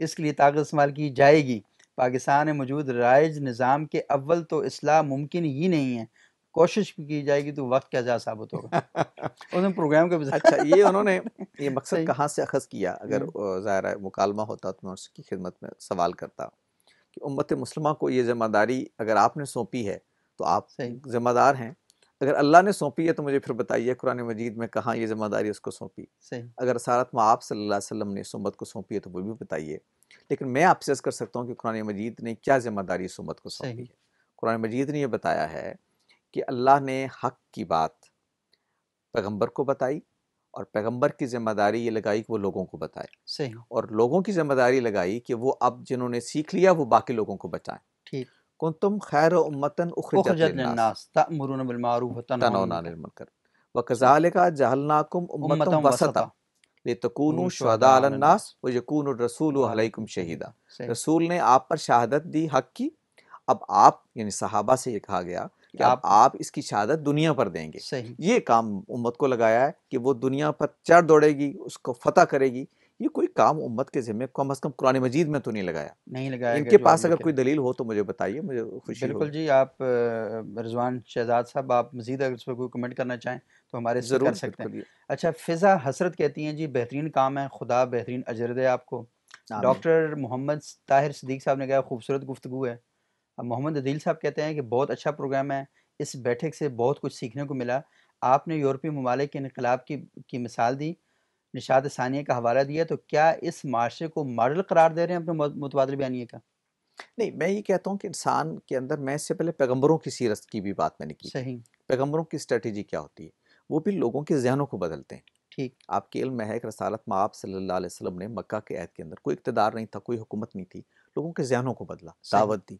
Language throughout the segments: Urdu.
اس کے لیے طاقت استعمال کی جائے گی۔ پاکستان میں موجود رائج نظام کے اول تو اصلاح ممکن ہی نہیں ہے، کوشش بھی کی جائے گی تو وقت کیا جا ثابت ہوگا۔ اس میں پروگرام کا اچھا، یہ انہوں نے یہ مقصد صحیح۔ کہاں سے اخذ کیا؟ اگر ظاہر ہے مکالمہ ہوتا تو میں اس کی خدمت میں سوال کرتا کہ امت مسلمہ کو یہ ذمہ داری اگر آپ نے سونپی ہے تو آپ صحیح ذمہ دار ہیں، اگر اللہ نے سونپی ہے تو مجھے پھر بتائیے قرآن مجید میں کہاں یہ ذمہ داری اس کو سونپی؟ صحیح اگر رسالت آپ صلی اللہ علیہ وسلم نے اس امت کو سونپی ہے تو وہ بھی بتائیے۔ لیکن میں آپ سے عرض کر سکتا ہوں کہ قرآن مجید نے کیا ذمہ داری اس امت کو سونپی صحیح ہے۔ قرآن مجید نے یہ بتایا ہے کہ اللہ نے حق کی بات پیغمبر کو بتائی، اور پیغمبر کی ذمہ داری یہ لگائی کہ وہ لوگوں کو بتائے، صحیح اور لوگوں کی ذمہ داری لگائی کہ وہ اب جنہوں نے سیکھ لیا وہ باقی لوگوں کو بتائیں۔ ٹھیک۔ کنتم خیر امتن اخرجت اخرجت للناس للناس تأمرون بالمعروف وتنہون عن تنہون عن المنکر۔ المنکر صحیح۔ وکذالک جعلناکم امتا امتم وسطا وسطا لتکونوا کونوا شہداء شہداء علی علی الناس الناس ویکون الرسول علیکم وعلیکم شہیدا۔ شہیدا۔ صحیح رسول نے آپ پر شہادت دی حق کی، اب آپ یعنی صحابہ سے یہ کہا گیا کہ اب آپ آپ اس کی شہادت دنیا پر دیں گے۔ صحیح یہ کام امت کو لگایا ہے کہ وہ دنیا پر چڑھ دوڑے گی، اس کو فتح کرے گی۔ یہ کوئی کام امت کے ذمہ کم از کم قرآن مجید میں تو نہیں لگایا۔ نہیں لگایا ان گیا کے جو آپ پاس یہ اگر کہہ کوئی رہے دلیل ہو تو مجھے بتائیے، مجھے خوشی ہیں۔ بالکل ہوگی۔ جی، آپ رضوان شہزاد صاحب، آپ مزید اگر اس پہ کوئی کمنٹ کرنا چاہیں تو ہمارے اس پہ ضرور، کر سکتے ہیں۔ بالکل، اچھا، فضا حسرت کہتی ہیں جی بہترین کام ہے، خدا بہترین اجر دے آپ کو۔ آمین۔ ڈاکٹر محمد طاہر صدیق صاحب نے کہا خوبصورت گفتگو ہے۔ اب محمد عدیل صاحب کہتے ہیں کہ بہت اچھا پروگرام ہے، اس بیٹھک سے بہت کچھ سیکھنے کو ملا۔ آپ نے یورپی ممالک کے انقلاب کی مثال دی، نشاط ثانیہ کا حوالہ دیا، تو کیا اس معاشرے کو ماڈل قرار دے رہے ہیں اپنے متبادل بیانیے کا؟ نہیں، میں یہ کہتا ہوں کہ انسان کے اندر، میں اس سے پہلے پیغمبروں کی سیرت کی بھی بات میں نے کی تھی۔ صحیح پیغمبروں کی اسٹریٹجی کیا ہوتی ہے؟ وہ بھی لوگوں کے ذہنوں کو بدلتے ہیں۔ ٹھیک آپ کے علم میں ہے کہ رسالت آپ صلی اللہ علیہ وسلم نے مکہ کے عہد کے اندر کوئی اقتدار نہیں تھا، کوئی حکومت نہیں تھی، لوگوں کے ذہنوں کو بدلا، صحیح دعوت دی۔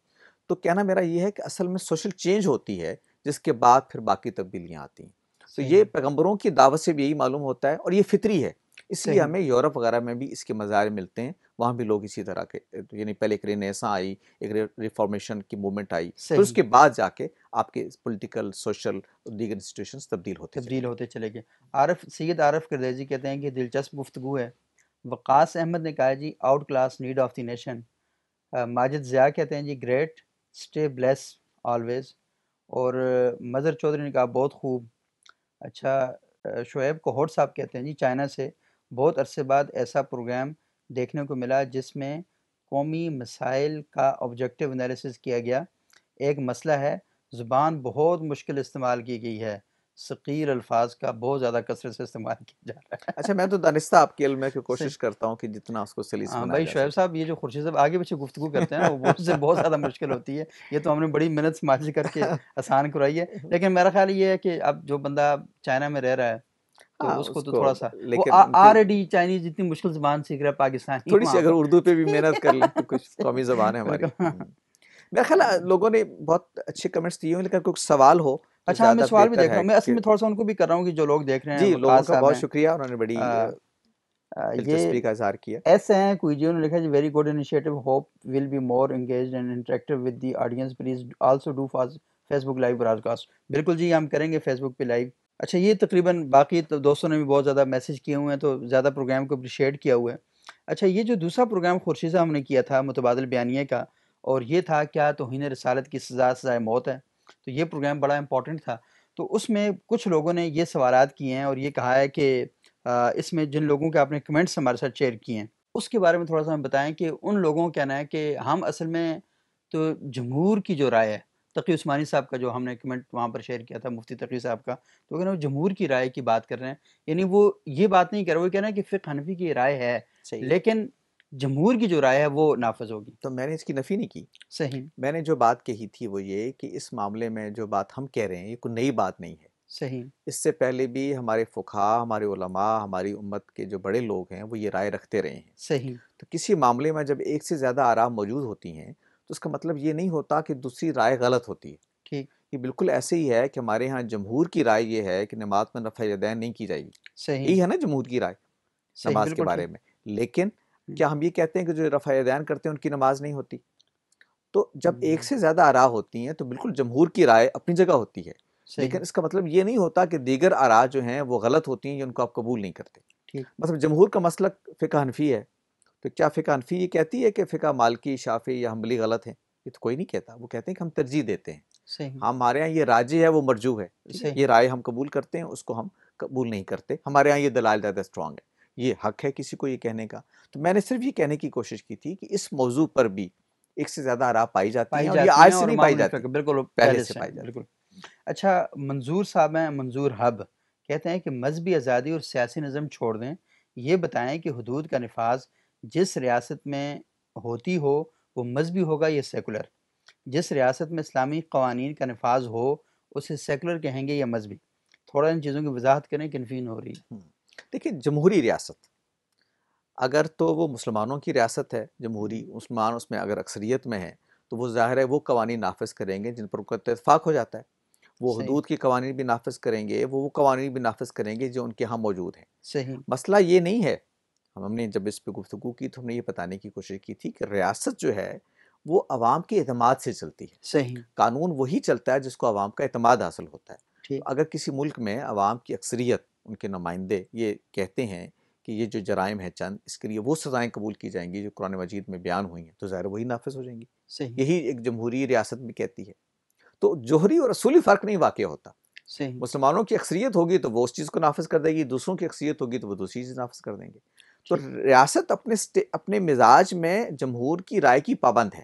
تو کہنا میرا یہ ہے کہ اصل میں سوشل چینج ہوتی ہے جس کے بعد پھر باقی تبدیلیاں آتی ہیں۔ تو صحیح یہ پیغمبروں کی دعوت سے بھی یہی معلوم ہوتا ہے، اور یہ فطری ہے۔ اس لیے صحیح ہمیں یورپ وغیرہ میں بھی اس کے مظاہر ملتے ہیں، وہاں بھی لوگ اسی طرح کے، یعنی پہلے ایک رینیساں آئی، ایک ریفارمیشن کی موومنٹ آئی، پھر اس صحیح کے بعد جا کے آپ کے پولیٹیکل، سوشل اور دیگر انسٹیٹیوشنز تبدیل ہوتے چلے تبدیل گئے۔ ہوتے چلے گئے۔ سید عارف کردیزی کہتے ہیں کہ دلچسپ گفتگو ہے۔ وقاص احمد نے کہا جی out class need of the nation. Majid Zia کہتے ہیں جی گریٹ، اسٹے بلیس آلویز۔ اور مظہر چودھری نے کہا بہت خوب۔ اچھا، شعیب کوہٹ صاحب کہتے ہیں جی چائنا سے بہت عرصے بعد ایسا پروگرام دیکھنے کو ملا جس میں قومی مسائل کا آبجیکٹیو انالیسس کیا گیا۔ ایک مسئلہ ہے زبان بہت مشکل استعمال کی گئی ہے، ثقیل الفاظ کا بہت زیادہ کثرت سے استعمال کیا جا رہا اچھا، میں تو دانستہ آپ کے علم میں کہ ہے۔ کوشش کرتا ہوں کہ جتنا اس کو سلیس ہاں بنایا بھائی جا شعیب سکے۔ صاحب، یہ جو خورشید صاحب آگے پیچھے گفتگو کرتے ہیں نا وہ سے بہت زیادہ مشکل ہوتی ہے، یہ تو ہم نے بڑی محنت سے ماضی کر کے آسان کرائی ہے۔ لیکن میرا خیال یہ ہے کہ اب جو بندہ چائنا میں رہ رہا ہے تو ہاں، اس کو اس تو کو، تھوڑا سا وہ لیکن ان کی آلریڈی چائنیز جتنی مشکل زبان سیکھ رہا ہے پاکستانی تھوڑی سی وہاں اگر پر اردو پہ بھی محنت کر لیں تو کچھ قومی زبان ہے ہماری۔ بالکل۔ میرا خیال ہے لوگوں نے بہت اچھے کمنٹس دیے ہیں، لیکن کوئی سوال ہو تو اچھا، میں زیادہ سوال بھی بہتر دیکھ رہا ہے ہوں، میں اصل کہ میں تھوڑا سا ان کو بھی کر رہا ہوں کہ جو لوگ دیکھ رہے ہیں، جی، لوگوں وقاص کا صاحب بہت ہیں، شکریہ، انہوں نے بڑی یہ دلچسپی کا اظہار کیا۔ ایسے ہیں کوئی جی، انہوں نے لکھا جی very good initiative, hope will be more engaged and interactive with the audience, please also do Facebook live broadcast. بالکل جی، ہم کریں گے فیس بک پہ لائیو۔ اچھا، یہ تقریباً باقی تو دوستوں نے بھی بہت زیادہ میسیج کیے ہوئے ہیں تو زیادہ پروگرام کو اپریشیٹ کیا ہوا ہے۔ اچھا، یہ جو دوسرا پروگرام خورشید صاحب نے کیا تھا متبادل بیانیے کا، اور یہ تھا کیا توہین رسالت کی سزا سزائے موت ہے، تو یہ پروگرام بڑا امپورٹنٹ تھا۔ تو اس میں کچھ لوگوں نے یہ سوالات کیے ہیں اور یہ کہا ہے کہ اس میں جن لوگوں کے آپ نے کمنٹس ہمارے ساتھ شیئر کیے ہیں اس کے بارے میں تھوڑا سا ہمیں بتائیں کہ ان لوگوں کا کہنا ہے کہ ہم اصل میں تو جمہور کی جو رائے ہے، تقی عثمانی صاحب کا جو ہم نے کمنٹ وہاں پر شیئر کیا تھا مفتی تقی صاحب کا، تو اگر وہ جمہور کی رائے کی بات کر رہے ہیں، یعنی وہ یہ بات نہیں کر رہے، وہ کہہ رہے ہیں کہ فقہ حنفی کی رائے ہے صحیح، لیکن جمہور کی جو رائے ہے وہ نافذ ہوگی۔ تو میں نے اس کی نفی نہیں کی۔ صحیح میں نے جو بات کہی تھی وہ یہ کہ اس معاملے میں جو بات ہم کہہ رہے ہیں یہ کوئی نئی بات نہیں ہے۔ صحیح اس سے پہلے بھی ہمارے فقہا، ہمارے علماء، ہماری امت کے جو بڑے لوگ ہیں وہ یہ رائے رکھتے رہے ہیں۔ صحیح تو کسی معاملے میں جب ایک سے زیادہ آراء موجود ہوتی ہیں تو اس کا مطلب یہ نہیں ہوتا کہ دوسری رائے غلط ہوتی ہے۔ ٹھیک یہ بالکل ایسے ہی ہے کہ ہمارے ہاں جمہور کی رائے یہ ہے کہ نماز میں رفع یدین نہیں کی جائے گی، صحیح یہی ہے نا جمہور کی رائے صحیح نماز کے بالکل بارے ٹھیک۔ میں۔ لیکن کیا ہم یہ کہتے ہیں کہ جو رفع یدین کرتے ہیں ان کی نماز نہیں ہوتی؟ تو جب ایک سے زیادہ آراء ہوتی ہیں تو بالکل جمہور کی رائے اپنی جگہ ہوتی ہے، صحیح لیکن اس کا مطلب یہ نہیں ہوتا کہ دیگر آراء جو ہیں وہ غلط ہوتی ہیں یا ان کو آپ قبول نہیں کرتے۔ ٹھیک مثلا جمہور کا مسلک فقہ حنفی ہے تو کیا فقہ حنفی یہ کہتی ہے کہ فقہ مالکی، شافعی یا حنبلی غلط ہیں؟ یہ تو کوئی نہیں کہتا، وہ کہتے ہیں کہ ہم ترجیح دیتے ہیں، صحیح ہمارے ہاں یہ راجح ہے وہ مرجوح ہے، ٹھیک ہے، صحیح یہ رائے ہم قبول کرتے ہیں، اس کو ہم قبول نہیں کرتے، ہمارے ہاں یہ دلائل زیادہ اسٹرانگ ہے۔ یہ حق ہے کسی کو یہ کہنے کا۔ تو میں نے صرف یہ کہنے کی کوشش کی تھی کہ اس موضوع پر بھی ایک سے زیادہ آراء پائی جاتی ہیں، پائی اور یہ جاتی ہیں آج سے اور نہیں پائی معمولی جاتی، فقہ بالکل پہلے پہلے سے سے پائی ہیں، جاتی بالکل۔ ہیں۔ اچھا، منظور صاحب ہیں، منظور ہب، کہتے ہیں کہ مذہبی آزادی اور سیاسی نظم چھوڑ دیں، یہ بتائیں کہ حدود کا نفاذ جس ریاست میں ہوتی ہو وہ مذہبی ہوگا یا سیکولر؟ جس ریاست میں اسلامی قوانین کا نفاذ ہو اسے سیکولر کہیں گے یا مذہبی؟ تھوڑا ان چیزوں کی وضاحت کریں، کنفیوژن ہو رہی ہے۔ دیکھیں، جمہوری ریاست اگر تو وہ مسلمانوں کی ریاست ہے، جمہوری مسلمان اس میں اگر اکثریت میں ہیں، تو وہ ظاہر ہے وہ قوانین نافذ کریں گے جن پر ان کا اتفاق ہو جاتا ہے، وہ صحیح حدود کی قوانین بھی نافذ کریں گے، وہ قوانین بھی نافذ کریں گے جو ان کے ہاں موجود ہیں۔ صحیح مسئلہ یہ نہیں ہے، ہم نے جب اس پہ گفتگو کی تو ہم نے یہ بتانے کی کوشش کی تھی کہ ریاست جو ہے وہ عوام کے اعتماد سے چلتی ہے، صحیح قانون وہی چلتا ہے جس کو عوام کا اعتماد حاصل ہوتا ہے۔ تو ٹھیک اگر کسی ملک میں عوام کی اکثریت، ان کے نمائندے یہ کہتے ہیں کہ یہ جو جرائم ہیں چند، اس کے لیے وہ سزائیں قبول کی جائیں گی جو قرآن مجید میں بیان ہوئی ہیں، تو ظاہر وہی نافذ ہو جائیں گی۔ صحیح یہی ایک جمہوری ریاست بھی کہتی ہے۔ تو جوہری اور اصولی فرق نہیں واقع ہوتا۔ صحیح مسلمانوں کی اکثریت ہوگی تو وہ اس چیز کو نافذ کر دے گی، دوسروں کی اکثریت ہوگی تو وہ دوسری چیز نافذ کر دیں گے۔ تو ٹھیک ریاست اپنے مزاج میں جمہور کی رائے کی پابند ہے،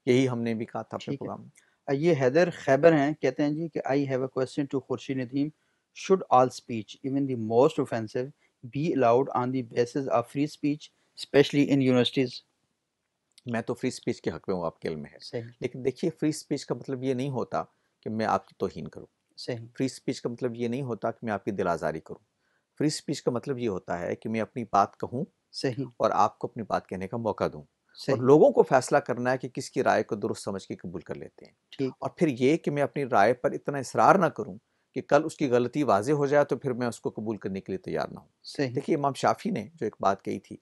یہی ہم نے بھی کہا تھا اپنے ٹھیک پروگرام میں۔ ہے۔ یہ حیدر خیبر ہیں، کہتے ہیں جی کہ I have a question to Khurshid Nadeem, should all speech even the most offensive be allowed on the basis of free speech especially in universities؟ میں تو فری سپیچ کے حق میں ہوں، آپ کے علم میں ہے، صحیح لیکن دیکھیے فری سپیچ کا مطلب یہ نہیں ہوتا کہ میں آپ کی توہین کروں، صحیح فری سپیچ کا مطلب یہ نہیں ہوتا کہ میں آپ کی دل آزاری کروں، فری سپیچ کا مطلب یہ ہوتا ہے کہ میں اپنی بات کہوں صحیح اور آپ کو اپنی بات کہنے کا موقع دوں، اور صحیح لوگوں کو فیصلہ کرنا ہے کہ کس کی رائے کو درست سمجھ کے قبول کر لیتے ہیں۔ ٹھیک اور پھر یہ کہ میں اپنی رائے پر اتنا اصرار نہ کروں کہ کل اس کی غلطی واضح ہو جائے تو پھر میں اس کو قبول کرنے کے لیے تیار نہ ہوں۔ صحیح دیکھیے، امام شافعی نے جو ایک بات کہی تھی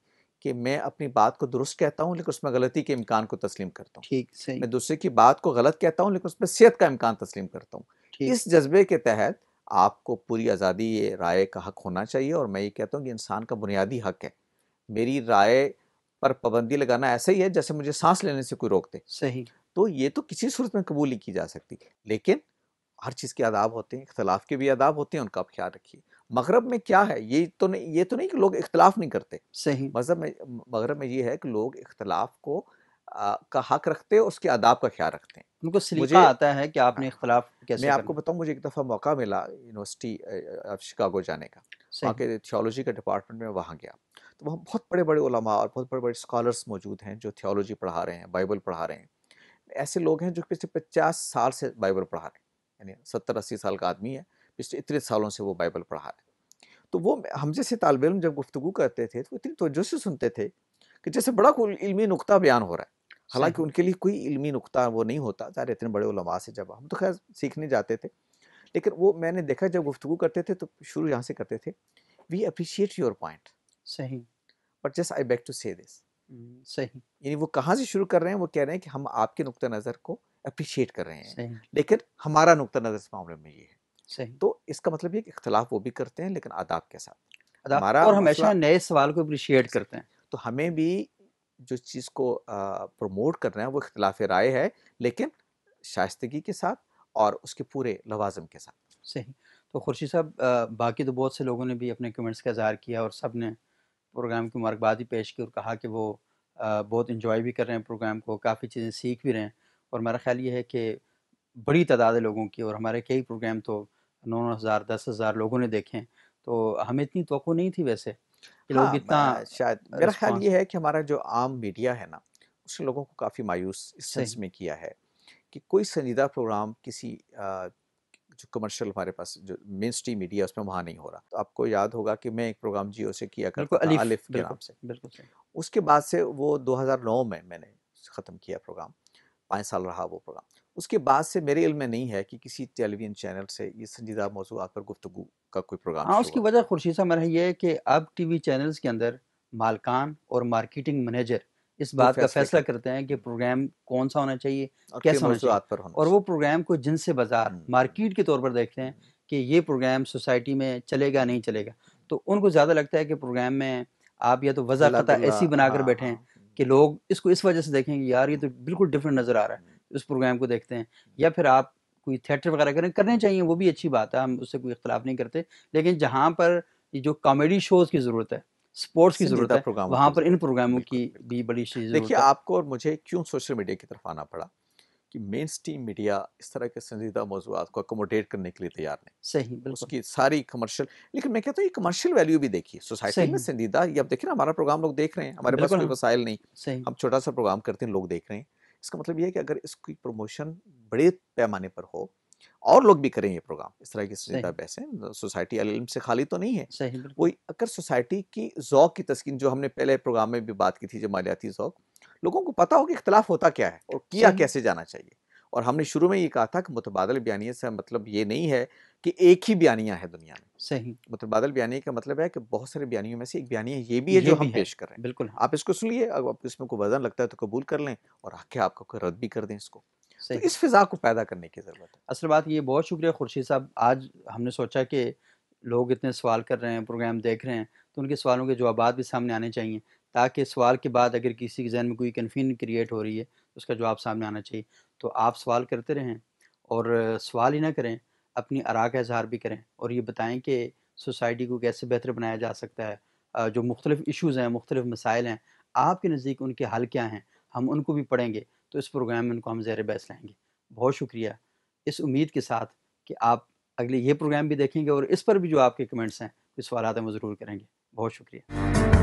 کہ میں اپنی بات کو درست کہتا ہوں لیکن اس میں غلطی کے امکان کو تسلیم کرتا ہوں، ٹھیک صحیح میں دوسرے کی بات کو غلط کہتا ہوں لیکن اس میں صحت کا امکان تسلیم کرتا ہوں۔ ٹھیک اس جذبے کے تحت آپ کو پوری آزادی یہ رائے کا حق ہونا چاہیے، اور میں یہ کہتا ہوں کہ انسان کا بنیادی حق ہے۔ میری رائے پر پابندی لگانا ایسا ہی ہے جیسے مجھے سانس لینے سے کوئی روک دے، صحیح تو یہ تو کسی صورت میں قبول نہیں کی جا سکتی۔ لیکن ہر چیز کے آداب ہوتے ہیں، اختلاف کے بھی آداب ہوتے ہیں، ان کا آپ خیال رکھیے۔ مغرب میں کیا ہے، یہ تو نہیں کہ لوگ اختلاف نہیں کرتے، صحیح مغرب میں یہ ہے کہ لوگ اختلاف کو کا حق رکھتے ہیں، اس کے آداب کا خیال رکھتے ہیں۔ ان کو سلیقہ مجھے آتا ہے کہ آپ نے اختلاف میں کیسے آپ کو کرنا ہے۔ بتاؤں، مجھے ایک دفعہ موقع ملا یونیورسٹی آف شکاگو جانے کا، وہاں صحیح کے تھیولوجی کے ڈپارٹمنٹ میں وہاں گیا، تو وہاں بہت بڑے بڑے علماء اور بہت بڑے بڑے اسکالرس موجود ہیں جو تھیولوجی پڑھا رہے ہیں، بائبل پڑھا رہے ہیں۔ ایسے لوگ ہیں جو پچھلے 50 سال سے بائبل پڑھا رہے ہیں، یعنی 70-80 سال کا آدمی ہے، پچھلے اتنے سالوں سے وہ بائبل پڑھا رہے ہیں۔ تو وہ ہم جیسے طالب علم جب گفتگو کرتے تھے تو اتنی توجہ سے سنتے تھے کہ جیسے بڑا کوئی علمی نقطہ بیان ہو رہا ہے، حالانکہ صحیح ان کے لیے کوئی علمی نقطہ وہ نہیں ہوتا، ظاہر اتنے بڑے علماء سے جب ہم تو خیر سیکھنے جاتے تھے، لیکن وہ میں نے دیکھا جب گفتگو کرتے تھے تو شروع یہاں سے کرتے تھے، وی اپریشیٹ یور پوائنٹ صحیح but just I beg to say this, صحیح یعنی وہ کہاں سے شروع کر رہے ہیں، وہ کہہ رہے ہیں کہ ہم آپ کے نقطہ نظر کو اپریشیٹ کر رہے ہیں، صحیح لیکن ہمارا نقطہ نظر اس معاملے میں یہ ہے۔ صحیح تو اس کا مطلب یہ کہ اختلاف وہ بھی کرتے ہیں لیکن آداب کے ساتھ۔ ہمارا اور مسئلہ، ہمیشہ نئے سوال کو اپریشیٹ کرتے ہیں۔ تو ہمیں بھی جو چیز کو پروموٹ کرنا ہے وہ اختلاف رائے ہے، لیکن شائستگی کے ساتھ اور اس کے پورے لوازم کے ساتھ۔ صحیح۔ تو خورشید صاحب، باقی تو بہت سے لوگوں نے بھی اپنے کمنٹس کا اظہار کیا اور سب نے پروگرام کی مبارکبادی پیش کی اور کہا کہ وہ بہت انجوائے بھی کر رہے ہیں پروگرام کو، کافی چیزیں سیکھ بھی رہے ہیں، اور میرا خیال یہ ہے کہ بڑی تعداد ہے لوگوں کی، اور ہمارے کئی پروگرام تو 9,000 10,000 لوگوں نے دیکھے ہیں، تو ہمیں اتنی توقع نہیں تھی ویسے کہ لوگ ہاں، اتنا شاید میرا خیال رسپانس۔ یہ ہے کہ ہمارا جو عام میڈیا ہے نا، اس نے لوگوں کو کافی مایوس اس سینس صحیح میں کیا ہے کہ کوئی سنجیدہ پروگرام کسی جو کمرشل ہمارے پاس جو مین اسٹریم میڈیا اس میں وہاں نہیں ہو رہا۔ تو آپ کو یاد ہوگا کہ میں ایک پروگرام جیو سے کیا بالکل، کرتا تھا الف الف کے بالکل نام سے، بالکل صحیح اس کے بعد سے وہ 2009 میں نے ختم کیا پروگرام، 5 سال رہا وہ پروگرام۔ اس کے بعد سے میرے علم میں نہیں ہے کہ کسی ٹیلی ویژن چینل سے یہ سنجیدہ موضوعات پر گفتگو کا کوئی پروگرام ہاں، اس شروع کی ہوا۔ وجہ خورشید صاحب میرا یہ ہے کہ اب ٹی وی چینلز کے اندر مالکان اور مارکیٹنگ منیجر اس وہ بات کا فیصلے فیصلہ کرتے کرتے ہیں کہ پروگرام کون سا ہونا چاہیے، اور کن کیسا ہونا چاہیے، موضوعات پر ہونا اور وہ چاہیے۔ پروگرام کو جن سے بازار مارکیٹ کے طور پر دیکھتے ہیں کہ یہ پروگرام سوسائٹی میں چلے گا نہیں چلے گا، تو ان کو زیادہ لگتا ہے کہ پروگرام میں آپ یا تو وضع اللہ قطع گلہ، ایسی بنا کر ہاں بیٹھیں ہاں کہ لوگ اس کو اس وجہ سے دیکھیں کہ یار یہ تو بالکل ڈفرینٹ نظر آ رہا ہے، اس پروگرام کو دیکھتے ہیں. یا پھر آپ کوئی تھیٹر وغیرہ کرنے چاہیے، وہ بھی اچھی بات ہے، ہم اس سے کوئی اختلاف نہیں کرتے. لیکن جہاں پر یہ جو کامیڈی شوز کی ضرورت ہے، سپورٹس کی ضرورت سنجیدہ ہے، پروگراموں وہاں کی پر ان ضرورت ہے. پروگراموں بالکل کی بالکل. بھی بڑی دیکھیے ضرورت ہے. آپ کو اور مجھے کیوں سوشل میڈیا کی طرف آنا پڑا کہ مین سٹریم میڈیا اس طرح کے سنجیدہ موضوعات کو اکوموڈیٹ کرنے کے لیے تیار نہیں. صحیح، اس بالکل کی ساری کمرشل، لیکن میں کہتا ہوں یہ کمرشل ویلیو بھی دیکھیے سوسائٹی میں صحیح، سنجیدہ. یہ اب دیکھیں نا ہمارا پروگرام لوگ دیکھ رہے ہیں، ہمارے پاس بالکل کوئی ہاں، وسائل نہیں، صحیح، ہم چھوٹا سا پروگرام کرتے ہیں، لوگ دیکھ رہے ہیں. اس کا مطلب یہ ہے کہ اگر اس کی پروموشن بڑے پیمانے پر ہو اور لوگ بھی کریں یہ پروگرام، اس طرح کی سنجیدہ صحیح، بحثیں، سوسائٹی علم سے خالی تو نہیں ہے. صحیح، بالکل وہ اگر سوسائٹی کی ذوق کی تسکین، جو ہم نے پہلے پروگرام میں بھی بات کی تھی، جو مالیاتی ذوق، لوگوں کو پتا ہو کہ اختلاف ہوتا کیا ہے اور کیا صحیح، کیسے جانا چاہیے. اور ہم نے شروع میں یہ کہا تھا کہ متبادل بیانیے سے مطلب یہ نہیں ہے کہ ایک ہی بیانیہ ہے دنیا میں. صحیح، متبادل بیانیے کا مطلب ہے کہ بہت سارے بیانیوں میں سے ایک بیانیہ یہ بھی ہے یہ جو ہم بھی ہے، پیش کر رہے ہیں. بالکل ہاں، آپ اس کو سنیے، اگر آپ اس میں کوئی وزن لگتا ہے تو قبول کر لیں، اور آگے آپ کو کوئی رد بھی کر دیں اس کو. تو صحیح. اس فضا کو پیدا کرنے کی ضرورت ہے. اصل بات یہ، بہت شکریہ خورشید صاحب. آج ہم نے سوچا کہ لوگ اتنے سوال کر رہے ہیں، پروگرام دیکھ رہے ہیں، تو ان کے سوالوں کے جوابات بھی سامنے آنے چاہیے، تاکہ سوال کے بعد اگر کسی کے ذہن میں کوئی کنفیوژن کریٹ ہو رہی ہے تو اس کا جواب سامنے آنا چاہیے. تو آپ سوال کرتے رہیں، اور سوال ہی نہ کریں، اپنی آراء کا اظہار بھی کریں، اور یہ بتائیں کہ سوسائٹی کو کیسے بہتر بنایا جا سکتا ہے. جو مختلف ایشوز ہیں، مختلف مسائل ہیں، آپ کے نزدیک ان کے حل کیا ہیں، ہم ان کو بھی پڑھیں گے، تو اس پروگرام میں ان کو ہم زیر بحث لائیں گے. بہت شکریہ، اس امید کے ساتھ کہ آپ اگلے یہ پروگرام بھی دیکھیں گے، اور اس پر بھی جو آپ کے کمنٹس ہیں، کوئی سوالات ہیں، وہ ضرور کریں گے. بہت شکریہ.